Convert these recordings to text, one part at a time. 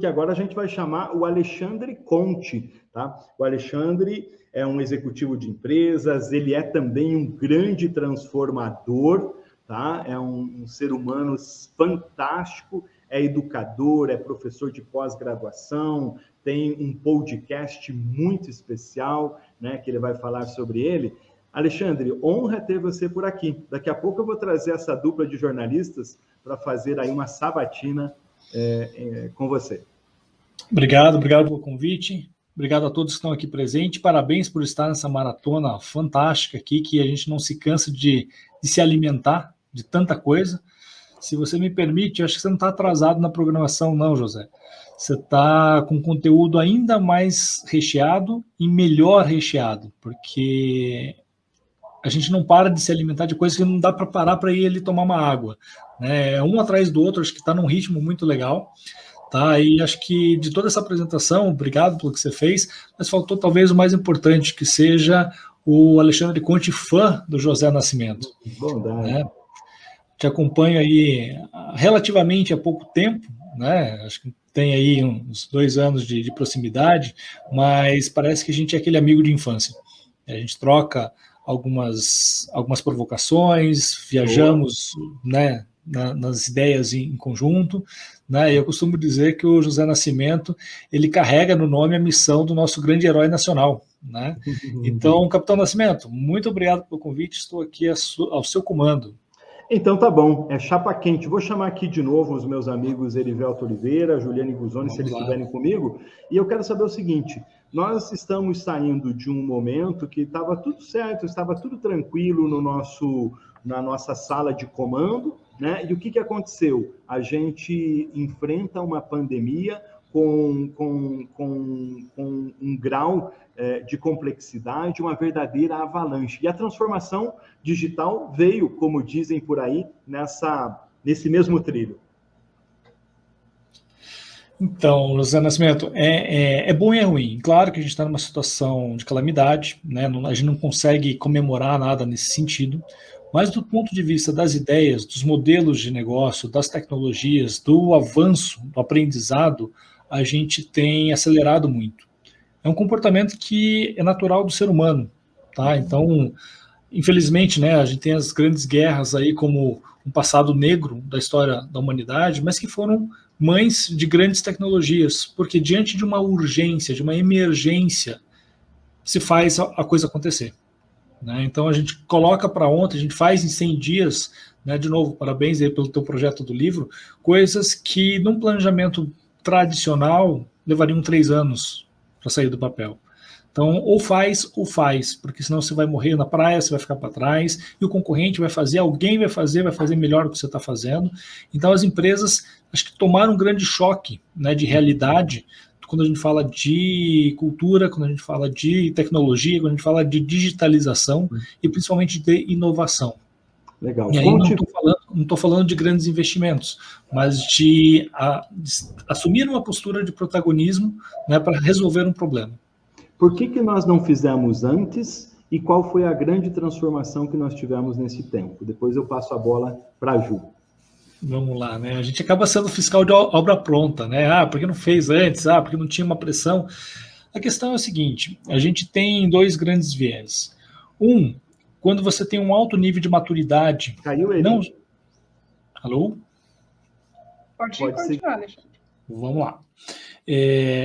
agora a gente vai chamar o Alexandre Conte, tá? O Alexandre é um executivo de empresas, ele é também um grande transformador, tá? É um ser humano fantástico, é educador, é professor de pós-graduação, tem um podcast muito especial, né, que ele vai falar sobre ele. Alexandre, honra ter você por aqui. Daqui a pouco eu vou trazer essa dupla de jornalistas para fazer aí uma sabatina com você. Obrigado pelo convite. Obrigado a todos que estão aqui presentes. Parabéns por estar nessa maratona fantástica aqui, que a gente não se cansa de se alimentar de tanta coisa. Se você me permite, eu acho que você não está atrasado na programação, não, José. Você está com conteúdo ainda mais recheado e melhor recheado, porque a gente não para de se alimentar de coisas que não dá para parar para ir ali tomar uma água, né? Um atrás do outro, acho que está num ritmo muito legal. Tá, e acho que de toda essa apresentação, obrigado pelo que você fez, mas faltou talvez o mais importante, que seja o Alexandre Conte fã do José Nascimento. Bondade. Né? Te acompanho aí relativamente há pouco tempo, né? Acho que tem aí uns 2 anos de proximidade, mas parece que a gente é aquele amigo de infância. A gente troca algumas provocações, viajamos, né, nas ideias em conjunto, né? Eu costumo dizer que o José Nascimento, ele carrega no nome a missão do nosso grande herói nacional, né? Então, Capitão Nascimento, muito obrigado pelo convite, estou aqui ao seu comando. Então tá bom, é chapa quente. Vou chamar aqui de novo os meus amigos Erivelto Oliveira, Juliane Guzoni, se eles estiverem comigo, e eu quero saber o seguinte: nós estamos saindo de um momento que estava tudo certo, estava tudo tranquilo na nossa sala de comando, né? E o que aconteceu? A gente enfrenta uma pandemia com um grau de complexidade, uma verdadeira avalanche. E a transformação digital veio, como dizem por aí, nesse mesmo trilho. Então, José Nascimento, é bom e é ruim. Claro que a gente está numa situação de calamidade, né? A gente não consegue comemorar nada nesse sentido, mas do ponto de vista das ideias, dos modelos de negócio, das tecnologias, do avanço, do aprendizado, a gente tem acelerado muito. É um comportamento que é natural do ser humano, tá? Então, infelizmente, né, a gente tem as grandes guerras aí como um passado negro da história da humanidade, mas que foram mães de grandes tecnologias, porque diante de uma urgência, de uma emergência, se faz a coisa acontecer. Né? Então a gente coloca para ontem, a gente faz em 100 dias, né, de novo, parabéns aí pelo teu projeto do livro, coisas que num planejamento tradicional levariam 3 anos para sair do papel. Então, ou faz, porque senão você vai morrer na praia, você vai ficar para trás, e o concorrente vai fazer, alguém vai fazer melhor do que você está fazendo. Então, as empresas, acho que tomaram um grande choque, né, de realidade, quando a gente fala de cultura, quando a gente fala de tecnologia, quando a gente fala de digitalização e principalmente de inovação. Legal. E aí não estou falando de grandes investimentos, mas de assumir uma postura de protagonismo, né, para resolver um problema. Por que nós não fizemos antes e qual foi a grande transformação que nós tivemos nesse tempo? Depois eu passo a bola para a Ju. Vamos lá, né? A gente acaba sendo fiscal de obra pronta, né? Ah, porque não fez antes? Ah, porque não tinha uma pressão. A questão é a seguinte: a gente tem 2 grandes viés. Quando você tem um alto nível de maturidade. Caiu ele? Não... Alô? Pode continuar, Alexandre. Vamos lá.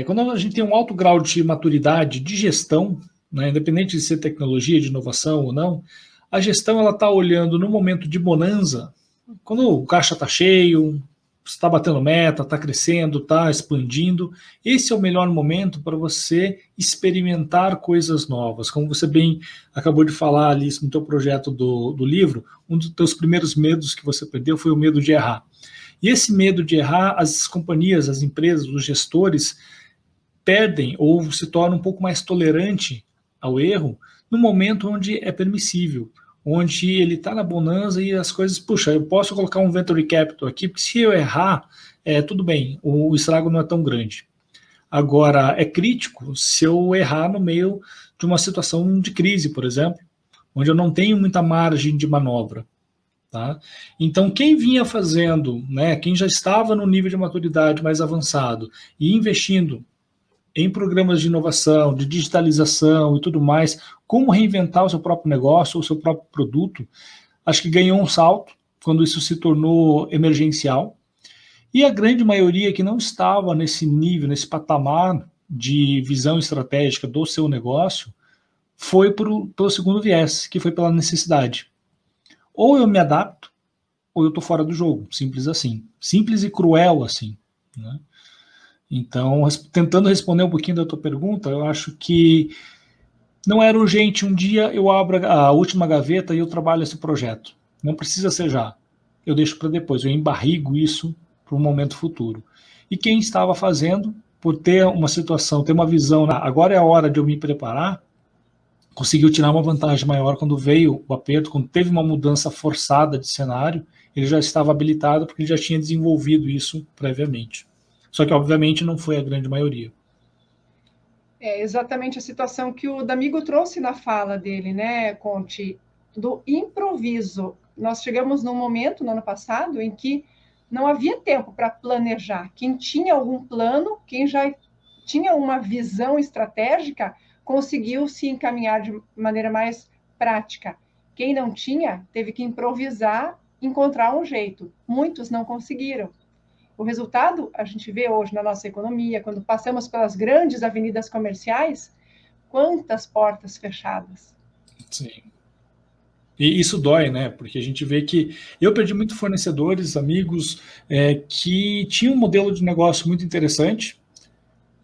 Quando a gente tem um alto grau de maturidade de gestão, né, independente de ser tecnologia, de inovação ou não, a gestão ela está olhando no momento de bonanza, quando o caixa está cheio, está batendo meta, está crescendo, está expandindo, esse é o melhor momento para você experimentar coisas novas. Como você bem acabou de falar ali no teu projeto do livro, um dos teus primeiros medos que você perdeu foi o medo de errar. E esse medo de errar, as companhias, as empresas, os gestores perdem ou se tornam um pouco mais tolerante ao erro no momento onde é permissível, onde ele está na bonança e as coisas, puxa, eu posso colocar um venture capital aqui, porque se eu errar, tudo bem, o estrago não é tão grande. Agora, é crítico se eu errar no meio de uma situação de crise, por exemplo, onde eu não tenho muita margem de manobra. Tá? Então, quem vinha fazendo, né, quem já estava no nível de maturidade mais avançado e investindo em programas de inovação, de digitalização e tudo mais, como reinventar o seu próprio negócio, o seu próprio produto, acho que ganhou um salto quando isso se tornou emergencial. E a grande maioria que não estava nesse nível, nesse patamar de visão estratégica do seu negócio, foi pelo segundo viés, que foi pela necessidade. Ou eu me adapto, ou eu estou fora do jogo, simples assim. Simples e cruel assim, né? Então, tentando responder um pouquinho da tua pergunta, eu acho que não era urgente, um dia eu abro a última gaveta e eu trabalho esse projeto. Não precisa ser já. Eu deixo para depois, eu embarrigo isso para um momento futuro. E quem estava fazendo, por ter uma situação, ter uma visão, agora é a hora de eu me preparar, conseguiu tirar uma vantagem maior quando veio o aperto, quando teve uma mudança forçada de cenário, ele já estava habilitado porque ele já tinha desenvolvido isso previamente. Só que, obviamente, não foi a grande maioria. É exatamente a situação que o D'Amigo trouxe na fala dele, né, Conte, do improviso. Nós chegamos num momento, no ano passado, em que não havia tempo para planejar. Quem tinha algum plano, quem já tinha uma visão estratégica, conseguiu se encaminhar de maneira mais prática. Quem não tinha, teve que improvisar, encontrar um jeito. Muitos não conseguiram. O resultado, a gente vê hoje na nossa economia, quando passamos pelas grandes avenidas comerciais, quantas portas fechadas. Sim. E isso dói, né? Porque a gente vê que eu perdi muitos fornecedores, amigos, que tinham um modelo de negócio muito interessante.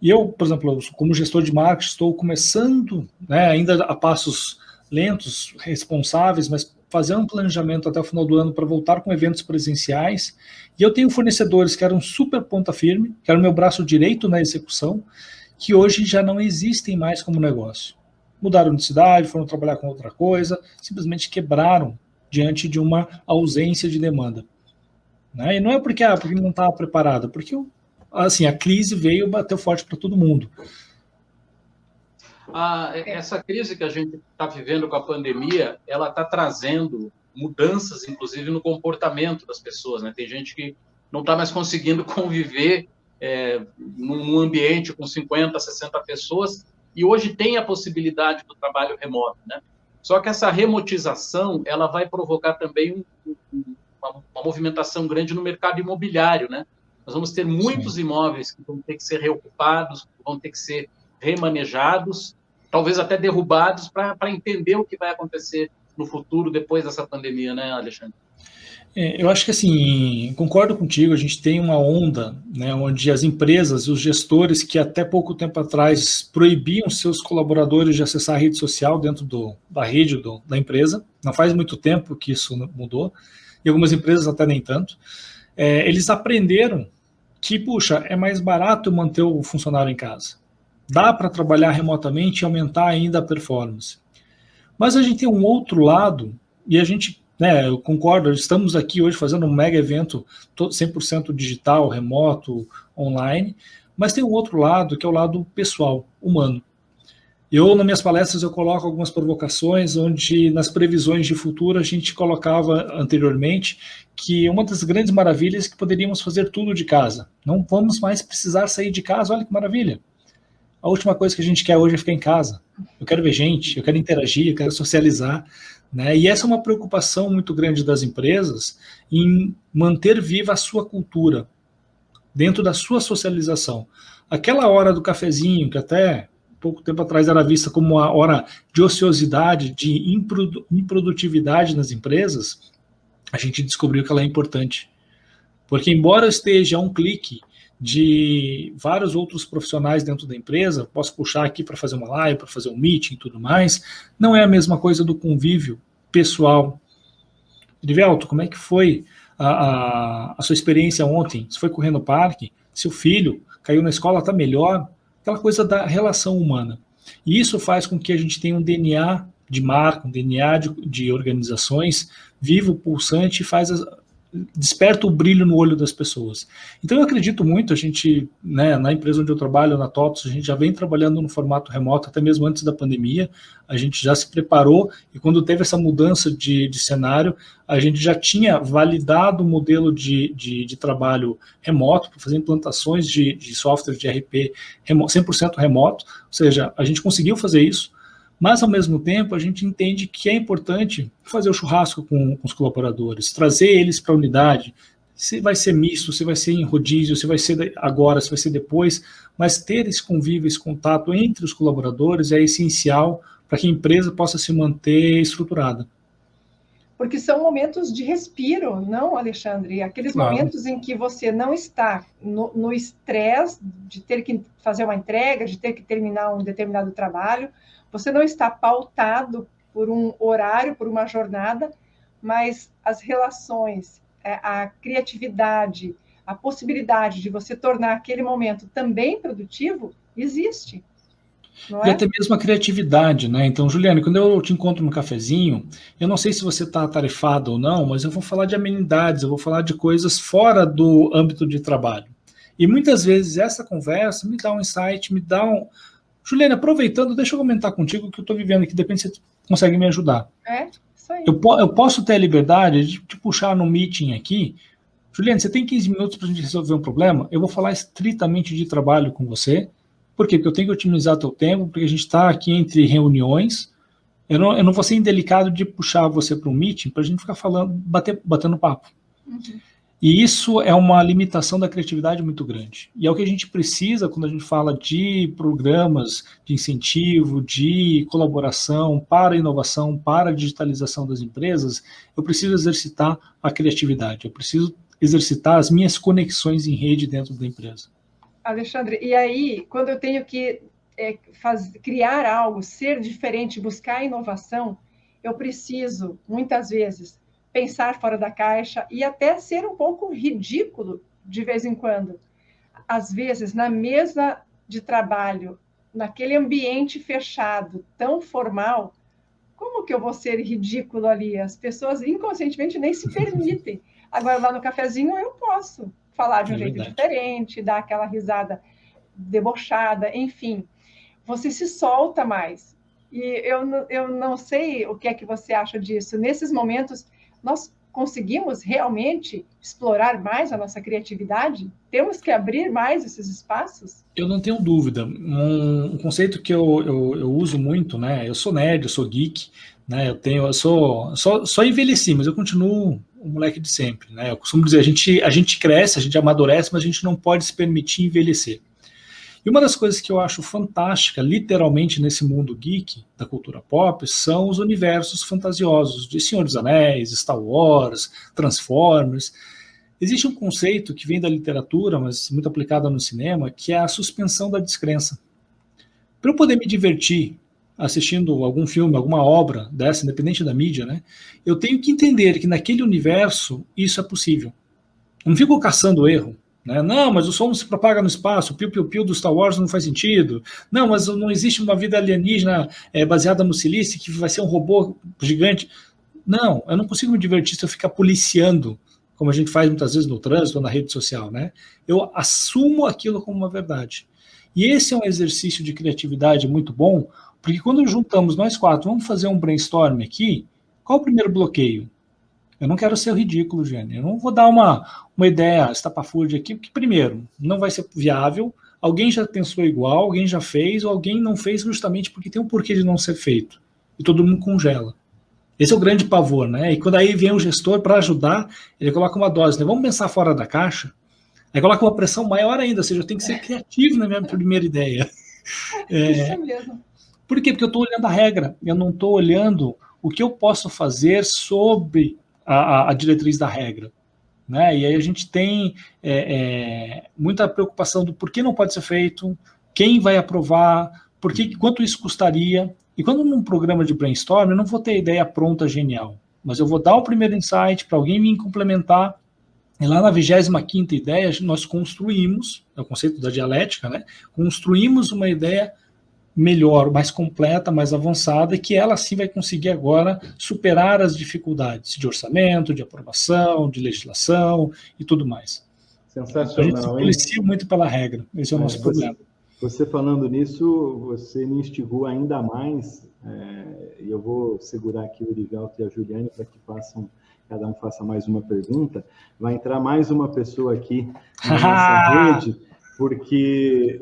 E eu, por exemplo, como gestor de marketing, estou começando, né, ainda a passos lentos, responsáveis, mas fazendo um planejamento até o final do ano para voltar com eventos presenciais. E eu tenho fornecedores que eram super ponta firme, que eram meu braço direito na execução, que hoje já não existem mais como negócio. Mudaram de cidade, foram trabalhar com outra coisa, simplesmente quebraram diante de uma ausência de demanda. Né? E não é porque não estava preparado, porque assim, a crise veio e bateu forte para todo mundo. Essa crise que a gente está vivendo com a pandemia, ela está trazendo mudanças, inclusive, no comportamento das pessoas. Né? Tem gente que não está mais conseguindo conviver num ambiente com 50, 60 pessoas, e hoje tem a possibilidade do trabalho remoto. Né? Só que essa remotização ela vai provocar também uma movimentação grande no mercado imobiliário. Né? Nós vamos ter muitos imóveis que vão ter que ser reocupados, vão ter que ser remanejados, talvez até derrubados, para entender o que vai acontecer no futuro depois dessa pandemia, né, Alexandre? Eu acho que, assim, concordo contigo, a gente tem uma onda, né, onde as empresas, os gestores que até pouco tempo atrás proibiam seus colaboradores de acessar a rede social dentro da rede da empresa, não faz muito tempo que isso mudou, e algumas empresas até nem tanto, eles aprenderam que, puxa, é mais barato manter o funcionário em casa. Dá para trabalhar remotamente e aumentar ainda a performance. Mas a gente tem um outro lado, e a gente, né, eu concordo, estamos aqui hoje fazendo um mega evento 100% digital, remoto, online, mas tem um outro lado, que é o lado pessoal, humano. Nas minhas palestras, eu coloco algumas provocações, onde nas previsões de futuro a gente colocava anteriormente que uma das grandes maravilhas é que poderíamos fazer tudo de casa. Não vamos mais precisar sair de casa, olha que maravilha. A última coisa que a gente quer hoje é ficar em casa. Eu quero ver gente, eu quero interagir, eu quero socializar. Né? E essa é uma preocupação muito grande das empresas em manter viva a sua cultura, dentro da sua socialização. Aquela hora do cafezinho, que até pouco tempo atrás era vista como uma hora de ociosidade, de improdutividade nas empresas, a gente descobriu que ela é importante. Porque embora eu esteja a um clique de vários outros profissionais dentro da empresa, posso puxar aqui para fazer uma live, para fazer um meeting e tudo mais, não é a mesma coisa do convívio pessoal. Edivelto, como é que foi a sua experiência ontem? Você foi correr no parque? Seu filho caiu na escola, está melhor? Aquela coisa da relação humana. E isso faz com que a gente tenha um DNA de marca, um DNA de organizações vivo, pulsante, e faz desperta o brilho no olho das pessoas. Então eu acredito muito, a gente, né, na empresa onde eu trabalho, na TOTOS, a gente já vem trabalhando no formato remoto, até mesmo antes da pandemia, a gente já se preparou, e quando teve essa mudança de cenário, a gente já tinha validado o modelo de trabalho remoto, para fazer implantações de software de ERP 100% remoto, ou seja, a gente conseguiu fazer isso, mas, ao mesmo tempo, a gente entende que é importante fazer o churrasco com os colaboradores, trazer eles para a unidade, se vai ser misto, se vai ser em rodízio, se vai ser agora, se vai ser depois, mas ter esse convívio, esse contato entre os colaboradores é essencial para que a empresa possa se manter estruturada. Porque são momentos de respiro, não, Alexandre? Aqueles momentos em que você não está no estresse de ter que fazer uma entrega, de ter que terminar um determinado trabalho, você não está pautado por um horário, por uma jornada, mas as relações, a criatividade, a possibilidade de você tornar aquele momento também produtivo, existe. Não é? E até mesmo a criatividade, né? Então, Juliane, quando eu te encontro no cafezinho, eu não sei se você está atarefado ou não, mas eu vou falar de amenidades, eu vou falar de coisas fora do âmbito de trabalho. E muitas vezes essa conversa me dá um insight, me dá um... Juliane, aproveitando, deixa eu comentar contigo o que eu estou vivendo aqui, de repente você consegue me ajudar. Isso aí. Eu posso ter a liberdade de te puxar no meeting aqui. Juliane, você tem 15 minutos para a gente resolver um problema? Eu vou falar estritamente de trabalho com você. Por quê? Porque eu tenho que otimizar teu tempo, porque a gente está aqui entre reuniões. Eu não vou ser indelicado de puxar você para um meeting para a gente ficar falando, batendo papo. Uhum. E isso é uma limitação da criatividade muito grande. E é o que a gente precisa quando a gente fala de programas de incentivo, de colaboração para a inovação, para a digitalização das empresas. Eu preciso exercitar a criatividade, eu preciso exercitar as minhas conexões em rede dentro da empresa. Alexandre, e aí, quando eu tenho que criar algo, ser diferente, buscar inovação, eu preciso, muitas vezes, pensar fora da caixa e até ser um pouco ridículo de vez em quando. Às vezes, na mesa de trabalho, naquele ambiente fechado, tão formal, como que eu vou ser ridículo ali? As pessoas inconscientemente nem se permitem. Agora, lá no cafezinho, eu posso falar de um jeito diferente, dar aquela risada debochada, enfim. Você se solta mais. E eu não sei o que é que você acha disso. Nesses momentos, nós conseguimos realmente explorar mais a nossa criatividade? Temos que abrir mais esses espaços? Eu não tenho dúvida. Um conceito que eu uso muito, né? Eu sou nerd, eu sou geek, né? Eu só envelheci, mas eu continuo o moleque de sempre, né? Eu costumo dizer, a gente cresce, a gente amadurece, mas a gente não pode se permitir envelhecer. E uma das coisas que eu acho fantástica, literalmente, nesse mundo geek, da cultura pop, são os universos fantasiosos, de Senhor dos Anéis, Star Wars, Transformers. Existe um conceito que vem da literatura, mas muito aplicado no cinema, que é a suspensão da descrença. Para eu poder me divertir assistindo algum filme, alguma obra dessa, independente da mídia, né, eu tenho que entender que naquele universo isso é possível. Eu não fico caçando erro. Né? Não, mas o som não se propaga no espaço, o piu-piu-piu do Star Wars não faz sentido. Não, mas não existe uma vida alienígena baseada no silício que vai ser um robô gigante. Não, eu não consigo me divertir se eu ficar policiando, como a gente faz muitas vezes no trânsito ou na rede social. Né? Eu assumo aquilo como uma verdade. E esse é um exercício de criatividade muito bom, porque quando juntamos nós quatro, vamos fazer um brainstorm aqui, qual o primeiro bloqueio? Eu não quero ser o ridículo, Jane. Eu não vou dar uma ideia estapafúrdia aqui, porque, primeiro, não vai ser viável, alguém já pensou igual, alguém já fez, ou alguém não fez justamente porque tem um porquê de não ser feito. E todo mundo congela. Esse é o grande pavor, né? E quando aí vem o gestor para ajudar, ele coloca uma dose, né? Vamos pensar fora da caixa? Aí coloca uma pressão maior ainda, ou seja, eu tenho que ser criativo na minha primeira ideia. Isso mesmo. Por quê? Porque eu estou olhando a regra, eu não estou olhando o que eu posso fazer sobre a diretriz da regra. Né? E aí a gente tem muita preocupação do porquê não pode ser feito, quem vai aprovar, quanto isso custaria. E quando num programa de brainstorm, eu não vou ter ideia pronta, genial, mas eu vou dar o primeiro insight para alguém me complementar, e lá na 25ª ideia, nós construímos, é o conceito da dialética, né? Construímos uma ideia melhor, mais completa, mais avançada, e que ela sim vai conseguir agora superar as dificuldades de orçamento, de aprovação, de legislação e tudo mais. Sensacional, a gente se policia muito pela regra, esse é o nosso problema. Você falando nisso, você me instigou ainda mais, e eu vou segurar aqui o Erivelto e a Juliane para que cada um faça mais uma pergunta. Vai entrar mais uma pessoa aqui na nossa rede, porque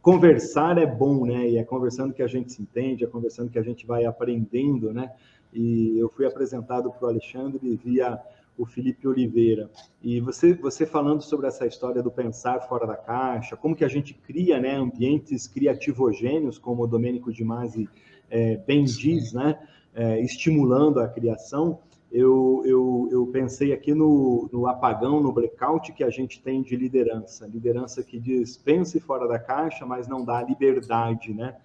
conversar é bom, né? E é conversando que a gente se entende, é conversando que a gente vai aprendendo, né? E eu fui apresentado para o Alexandre via o Felipe Oliveira. E você falando sobre essa história do pensar fora da caixa, como que a gente cria, né, ambientes criativogênios, como o Domênico de Masi bem diz, né, estimulando a criação, eu pensei aqui no apagão, no blackout que a gente tem de liderança que diz, pense fora da caixa, mas não dá liberdade, né?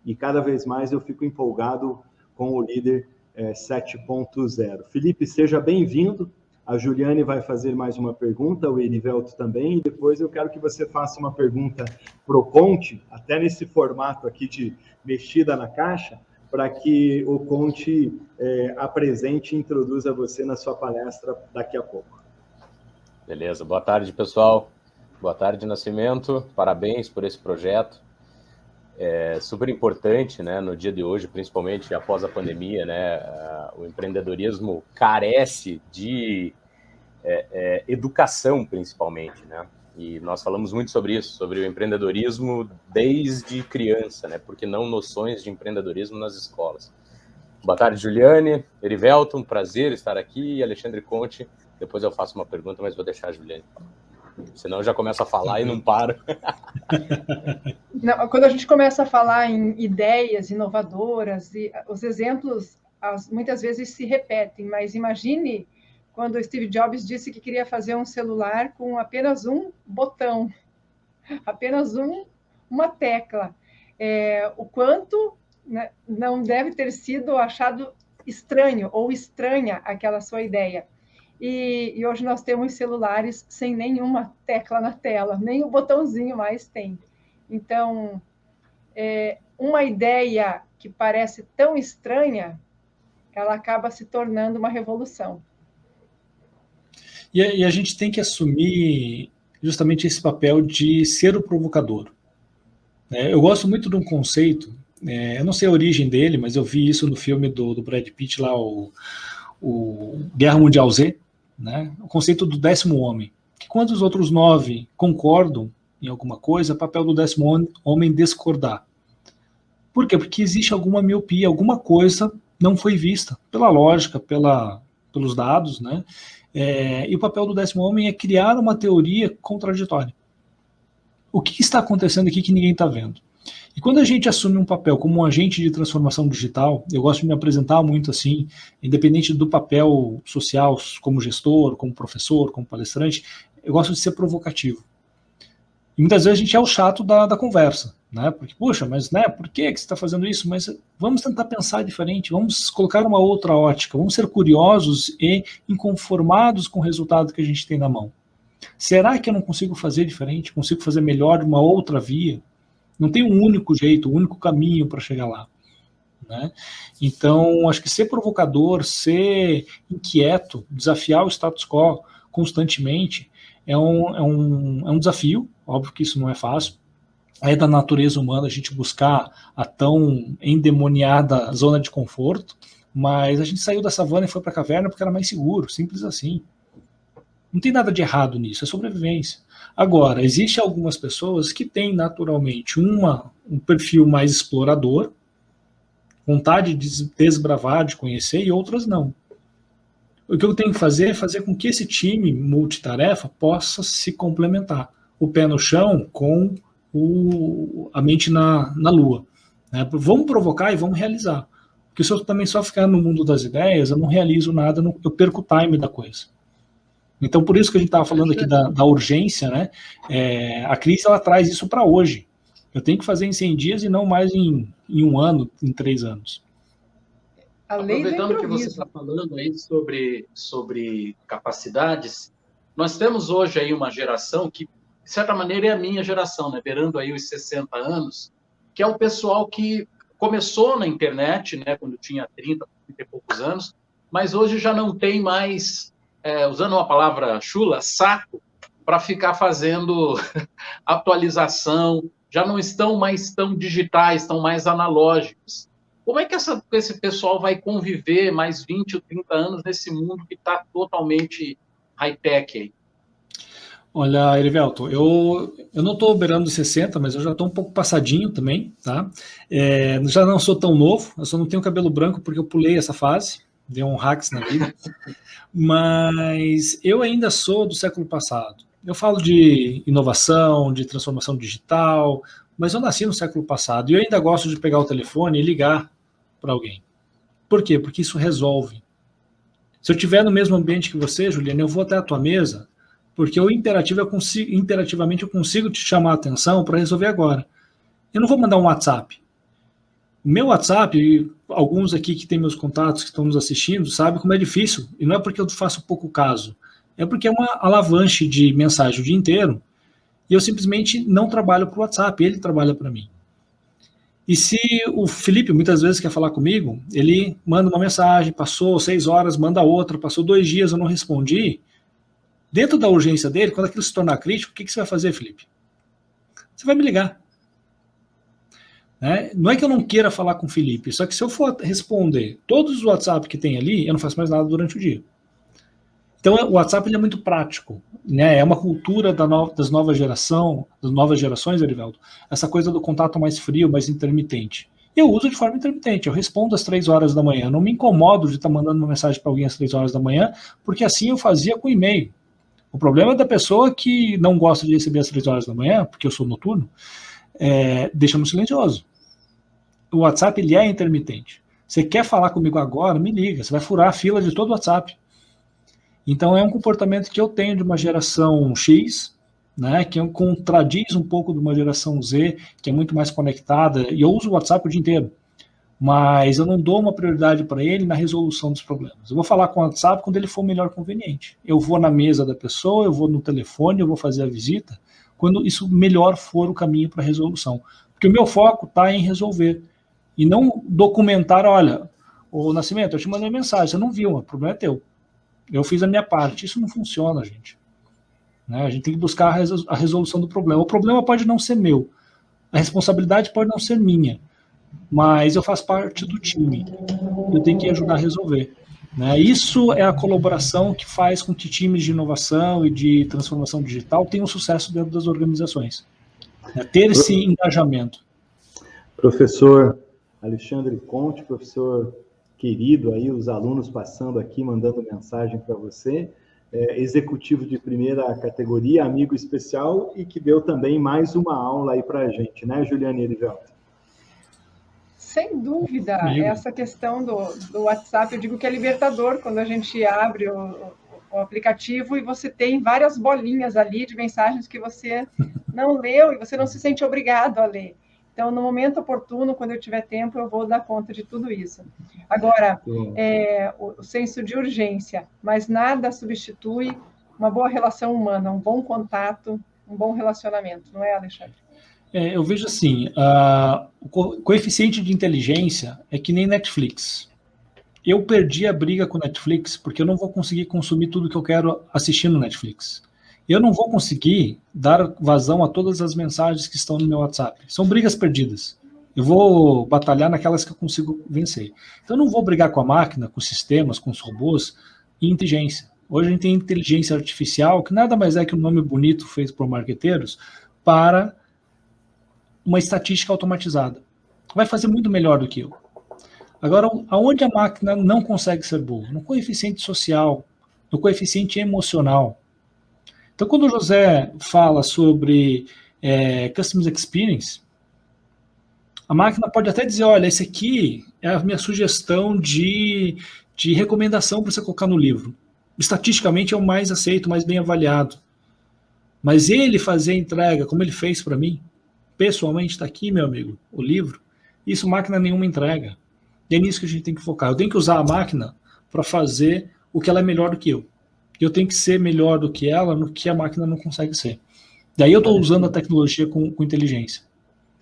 E cada vez mais eu fico empolgado com o líder 7.0. Felipe, seja bem-vindo. A Juliane vai fazer mais uma pergunta, o Erivelto também, e depois eu quero que você faça uma pergunta para o Conte, até nesse formato aqui de mexida na caixa, para que o Conte apresente e introduza você na sua palestra daqui a pouco. Beleza, boa tarde, pessoal. Boa tarde, Nascimento. Parabéns por esse projeto. É super importante, né, no dia de hoje, principalmente após a pandemia, né, o empreendedorismo carece de educação, principalmente, né, e nós falamos muito sobre isso, sobre o empreendedorismo desde criança, né, porque não noções de empreendedorismo nas escolas. Boa tarde, Juliane, Erivelto, um prazer estar aqui, Alexandre Conte, depois eu faço uma pergunta, mas vou deixar a Juliane falar. Senão eu já começo a falar e não paro. Não, quando a gente começa a falar em ideias inovadoras, e os exemplos muitas vezes se repetem, mas imagine quando o Steve Jobs disse que queria fazer um celular com apenas um botão, apenas uma tecla. O quanto, né, não deve ter sido achado estranho ou estranha aquela sua ideia. E hoje nós temos celulares sem nenhuma tecla na tela, nem o botãozinho mais tem. Então, uma ideia que parece tão estranha, ela acaba se tornando uma revolução. E a gente tem que assumir justamente esse papel de ser o provocador. Eu gosto muito de um conceito, eu não sei a origem dele, mas eu vi isso no filme do Brad Pitt, lá, o Guerra Mundial Z, né? O conceito do 10º homem, que quando os outros 9 concordam em alguma coisa, é papel do 10º homem discordar. Por quê? Porque existe alguma miopia, alguma coisa não foi vista, pela lógica, pelos dados, né? E o papel do 10º homem é criar uma teoria contraditória. O que está acontecendo aqui que ninguém está vendo? E quando a gente assume um papel como um agente de transformação digital, eu gosto de me apresentar muito assim, independente do papel social, como gestor, como professor, como palestrante, eu gosto de ser provocativo. E muitas vezes a gente é o chato da conversa, né? Porque, puxa, mas né, por que você está fazendo isso? Mas vamos tentar pensar diferente, vamos colocar uma outra ótica, vamos ser curiosos e inconformados com o resultado que a gente tem na mão. Será que eu não consigo fazer diferente? Consigo fazer melhor uma outra via? Não tem um único jeito, um único caminho para chegar lá, né? Então, acho que ser provocador, ser inquieto, desafiar o status quo constantemente é um desafio. Óbvio que isso não é fácil. É da natureza humana a gente buscar a tão endemoniada zona de conforto, mas a gente saiu da savana e foi para a caverna porque era mais seguro, simples assim. Não tem nada de errado nisso, é sobrevivência. Agora, existem algumas pessoas que têm naturalmente um perfil mais explorador, vontade de desbravar, de conhecer, e outras não. O que eu tenho que fazer é fazer com que esse time multitarefa possa se complementar. O pé no chão com a mente na lua. Né? Vamos provocar e vamos realizar. Porque se eu também só ficar no mundo das ideias, eu não realizo nada, eu perco o time da coisa. Então, por isso que a gente estava falando aqui da urgência, né? A crise, ela traz isso para hoje. Eu tenho que fazer em 100 dias e não mais em 1 ano, em 3 anos. Aproveitando que você está falando aí sobre capacidades, nós temos hoje aí uma geração que, de certa maneira, é a minha geração, né? Beirando aí os 60 anos, que é o pessoal que começou na internet, né, quando tinha 30 e poucos anos, mas hoje já não tem mais, usando uma palavra chula, saco, para ficar fazendo atualização, já não estão mais tão digitais, estão mais analógicos. Como é que esse pessoal vai conviver mais 20 ou 30 anos nesse mundo que está totalmente high-tech aí? Olha, Erivelto, eu não estou beirando 60, mas eu já estou um pouco passadinho também, tá? Já não sou tão novo, eu só não tenho cabelo branco porque eu pulei essa fase, dei um hacks na vida, mas eu ainda sou do século passado. Eu falo de inovação, de transformação digital, mas eu nasci no século passado e eu ainda gosto de pegar o telefone e ligar para alguém. Por quê? Porque isso resolve. Se eu estiver no mesmo ambiente que você, Juliana, eu vou até a tua mesa, porque interativamente eu consigo te chamar a atenção para resolver agora. Eu não vou mandar um WhatsApp. O meu WhatsApp, alguns aqui que têm meus contatos, que estão nos assistindo, sabem como é difícil. E não é porque eu faço pouco caso. É porque é uma alavanche de mensagem o dia inteiro e eu simplesmente não trabalho para o WhatsApp, ele trabalha para mim. E se o Felipe muitas vezes quer falar comigo, ele manda uma mensagem, passou 6 horas, manda outra, passou 2 dias, eu não respondi. Dentro da urgência dele, quando aquilo se tornar crítico, o que você vai fazer, Felipe? Você vai me ligar. Não é que eu não queira falar com o Felipe, só que se eu for responder todos os WhatsApp que tem ali, eu não faço mais nada durante o dia. Então, o WhatsApp ele é muito prático, né? É uma cultura das novas gerações, Erivelto, essa coisa do contato mais frio, mais intermitente. Eu uso de forma intermitente, eu respondo às 3 horas da manhã, não me incomodo de estar mandando uma mensagem para alguém às 3 horas da manhã, porque assim eu fazia com e-mail. O problema é da pessoa que não gosta de receber às 3 horas da manhã, porque eu sou noturno, deixa no silencioso. O WhatsApp ele é intermitente. Você quer falar comigo agora? Me liga, você vai furar a fila de todo o WhatsApp. Então é um comportamento que eu tenho de uma geração X, né, que contradiz um pouco de uma geração Z, que é muito mais conectada, e eu uso o WhatsApp o dia inteiro, mas eu não dou uma prioridade para ele na resolução dos problemas. Eu vou falar com o WhatsApp quando ele for melhor conveniente. Eu vou na mesa da pessoa, eu vou no telefone, eu vou fazer a visita, quando isso melhor for o caminho para a resolução. Porque o meu foco está em resolver, e não documentar, olha, ô Nascimento, eu te mandei mensagem, você não viu, o problema é teu. Eu fiz a minha parte. Isso não funciona, gente. A gente tem que buscar a resolução do problema. O problema pode não ser meu. A responsabilidade pode não ser minha. Mas eu faço parte do time. Eu tenho que ajudar a resolver. Isso é a colaboração que faz com que times de inovação e de transformação digital tenham sucesso dentro das organizações. Ter esse engajamento. Professor Alexandre Conte, professor querido, aí os alunos passando aqui, mandando mensagem para você, executivo de primeira categoria, amigo especial, e que deu também mais uma aula aí para a gente, né, Juliana e Erivelto? Sem dúvida, essa questão do WhatsApp, eu digo que é libertador quando a gente abre o aplicativo e você tem várias bolinhas ali de mensagens que você não leu e você não se sente obrigado a ler. Então, no momento oportuno, quando eu tiver tempo, eu vou dar conta de tudo isso. Agora, o senso de urgência, mas nada substitui uma boa relação humana, um bom contato, um bom relacionamento, não é, Alexandre? Eu vejo assim, o coeficiente de inteligência é que nem Netflix. Eu perdi a briga com Netflix porque eu não vou conseguir consumir tudo que eu quero assistir no Netflix. Eu não vou conseguir dar vazão a todas as mensagens que estão no meu WhatsApp. São brigas perdidas. Eu vou batalhar naquelas que eu consigo vencer. Então, eu não vou brigar com a máquina, com os sistemas, com os robôs e inteligência. Hoje a gente tem inteligência artificial, que nada mais é que um nome bonito feito por marqueteiros, para uma estatística automatizada. Vai fazer muito melhor do que eu. Agora, aonde a máquina não consegue ser boa? No coeficiente social, no coeficiente emocional. Então, quando o José fala sobre Customer Experience, a máquina pode até dizer, olha, esse aqui é a minha sugestão de recomendação para você colocar no livro. Estatisticamente é o mais aceito, mais bem avaliado. Mas ele fazer a entrega, como ele fez para mim, pessoalmente, está aqui, meu amigo, o livro, isso máquina nenhuma entrega. E é nisso que a gente tem que focar. Eu tenho que usar a máquina para fazer o que ela é melhor do que eu. Eu tenho que ser melhor do que ela no que a máquina não consegue ser. Daí eu estou usando a tecnologia com inteligência.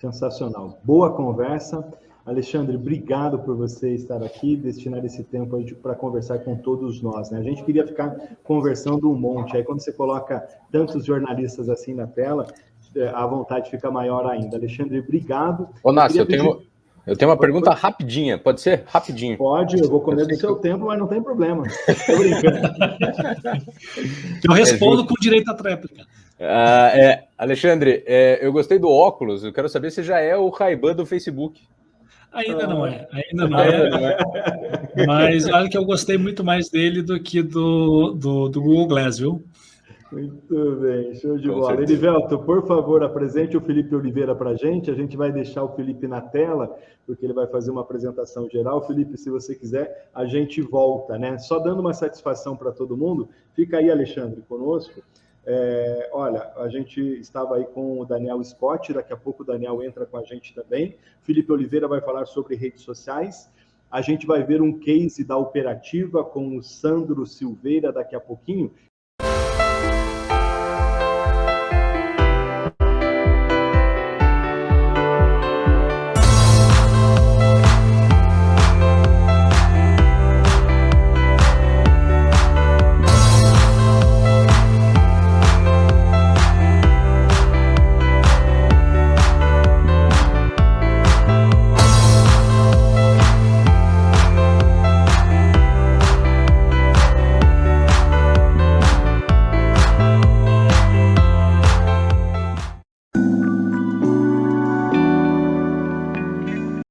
Sensacional. Boa conversa. Alexandre, obrigado por você estar aqui, destinar esse tempo aí para conversar com todos nós, né? A gente queria ficar conversando um monte, aí quando você coloca tantos jornalistas assim na tela, a vontade fica maior ainda. Alexandre, obrigado. Ô, Nácio, eu tenho uma pergunta rapidinha, pode ser? Rapidinho. Pode, eu vou comer do seu tempo, mas não tem problema. Tô brincando. Eu respondo com direito à tréplica. Alexandre, eu gostei do óculos, eu quero saber se já é o Ray-Ban do Facebook. Ainda não é. Mas olha que eu gostei muito mais dele do que do Google Glass, viu? Muito bem, show de bola. Erivelto, por favor, apresente o Felipe Oliveira para a gente vai deixar o Felipe na tela, porque ele vai fazer uma apresentação geral. Felipe, se você quiser, a gente volta, né? Só dando uma satisfação para todo mundo, fica aí, Alexandre, conosco. Olha, a gente estava aí com o Daniel Scott, daqui a pouco o Daniel entra com a gente também. Felipe Oliveira vai falar sobre redes sociais. A gente vai ver um case da operativa com o Sandro Silveira daqui a pouquinho,